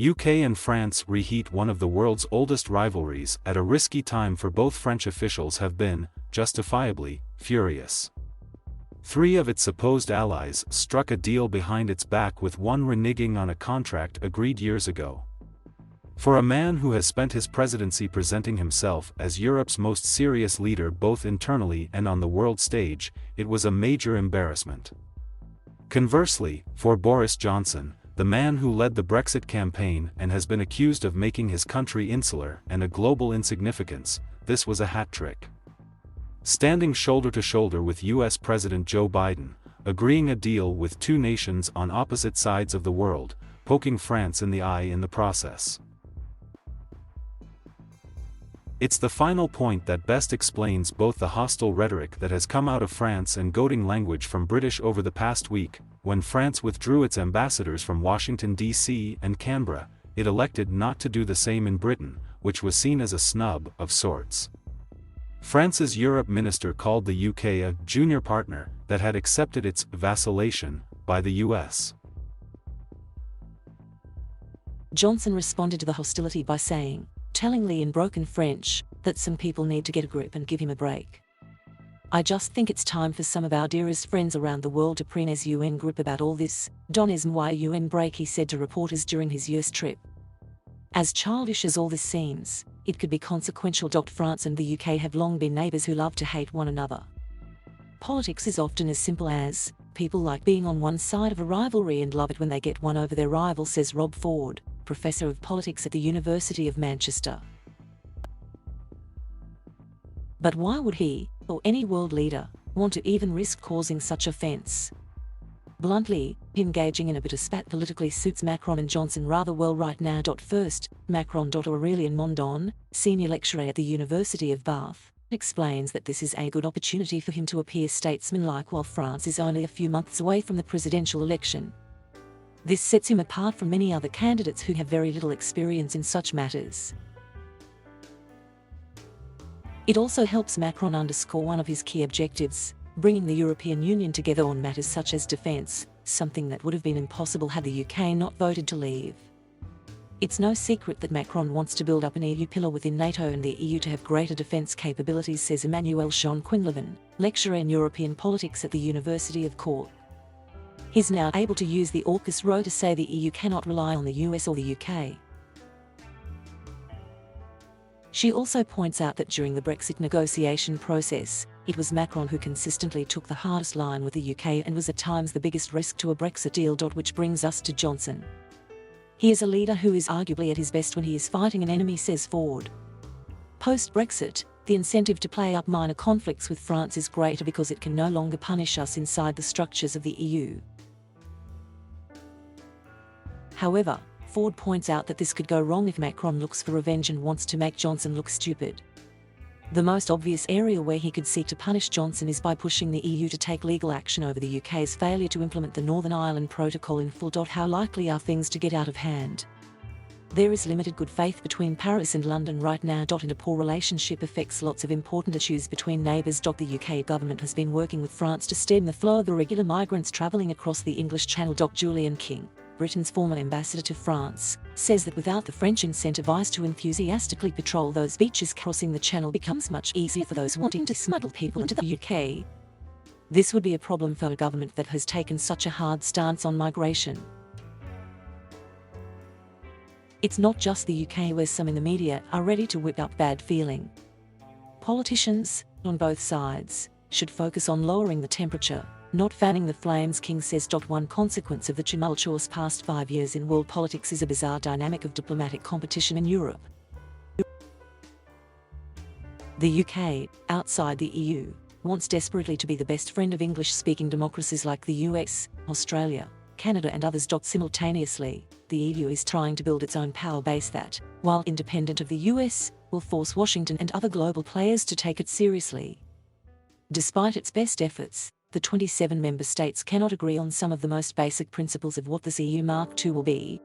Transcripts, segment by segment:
UK and France reheat. One of the world's oldest rivalries at a risky time for both French officials have been, justifiably, furious. Three of its supposed allies struck a deal behind its back, with one reneging on a contract agreed years ago. For a man who has spent his presidency presenting himself as Europe's most serious leader both internally and on the world stage, it was a major embarrassment. Conversely, for Boris Johnson, the man who led the Brexit campaign and has been accused of making his country insular and a global insignificance, this was a hat trick. Standing shoulder to shoulder with US President Joe Biden, agreeing a deal with two nations on opposite sides of the world, poking France in the eye in the process. It's the final point that best explains both the hostile rhetoric that has come out of France and goading language from British over the past week. When France withdrew its ambassadors from Washington, D.C. and Canberra, it elected not to do the same in Britain, which was seen as a snub of sorts. France's Europe minister called the UK a junior partner that had accepted its vacillation by the US. Johnson responded to the hostility by saying, tellingly in broken French, that some people need to get a grip and give him a break. I just think it's time for some of our dearest friends around the world to press UN grip about all this. Donnism UN break, he said to reporters during his US trip. As childish as all this seems, it could be consequential. France and the UK have long been neighbours who love to hate one another. Politics is often as simple as, people like being on one side of a rivalry and love it when they get one over their rival, says Rob Ford, Professor of Politics at the University of Manchester. But why would he, or any world leader, want to even risk causing such offence? Bluntly, engaging in a bit of spat politically suits Macron and Johnson rather well right now. First, Macron. Aurélien Mondon, senior lecturer at the University of Bath, explains that this is a good opportunity for him to appear statesmanlike while France is only a few months away from the presidential election. This sets him apart from many other candidates who have very little experience in such matters. It also helps Macron underscore one of his key objectives, bringing the European Union together on matters such as defence, something that would have been impossible had the UK not voted to leave. It's no secret that Macron wants to build up an EU pillar within NATO and the EU to have greater defence capabilities, says Emmanuel Jean Quinlivan, lecturer in European politics at the University of Cork. He's now able to use the AUKUS row to say the EU cannot rely on the US or the UK. She also points out that during the Brexit negotiation process, it was Macron who consistently took the hardest line with the UK and was at times the biggest risk to a Brexit deal. Which brings us to Johnson. He is a leader who is arguably at his best when he is fighting an enemy, says Ford. Post-Brexit, the incentive to play up minor conflicts with France is greater because it can no longer punish us inside the structures of the EU. However, Ford points out that this could go wrong if Macron looks for revenge and wants to make Johnson look stupid. The most obvious area where he could seek to punish Johnson is by pushing the EU to take legal action over the UK's failure to implement the Northern Ireland Protocol in full. How likely are things to get out of hand? There is limited good faith between Paris and London right now, and a poor relationship affects lots of important issues between neighbours. The UK government has been working with France to stem the flow of irregular migrants travelling across the English Channel. Julian King, Britain's former ambassador to France, says that without the French incentivised to enthusiastically patrol those beaches, crossing the Channel becomes much easier for those wanting to smuggle people into the UK. This would be a problem for a government that has taken such a hard stance on migration. It's not just the UK where some in the media are ready to whip up bad feeling. Politicians, on both sides, should focus on lowering the temperature, not fanning the flames, King says. One consequence of the tumultuous past 5 years in world politics is a bizarre dynamic of diplomatic competition in Europe. The UK, outside the EU, wants desperately to be the best friend of English-speaking democracies like the US, Australia, Canada and others. Simultaneously, the EU is trying to build its own power base that, while independent of the US, will force Washington and other global players to take it seriously. Despite its best efforts, the 27 member states cannot agree on some of the most basic principles of what this EU Mark II will be.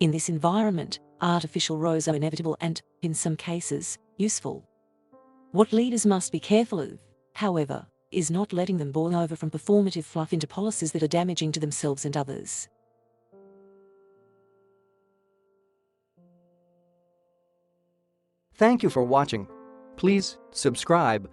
In this environment, artificial rows are inevitable and, in some cases, useful. What leaders must be careful of, however, is not letting them boil over from performative fluff into policies that are damaging to themselves and others. Thank you for watching. Please subscribe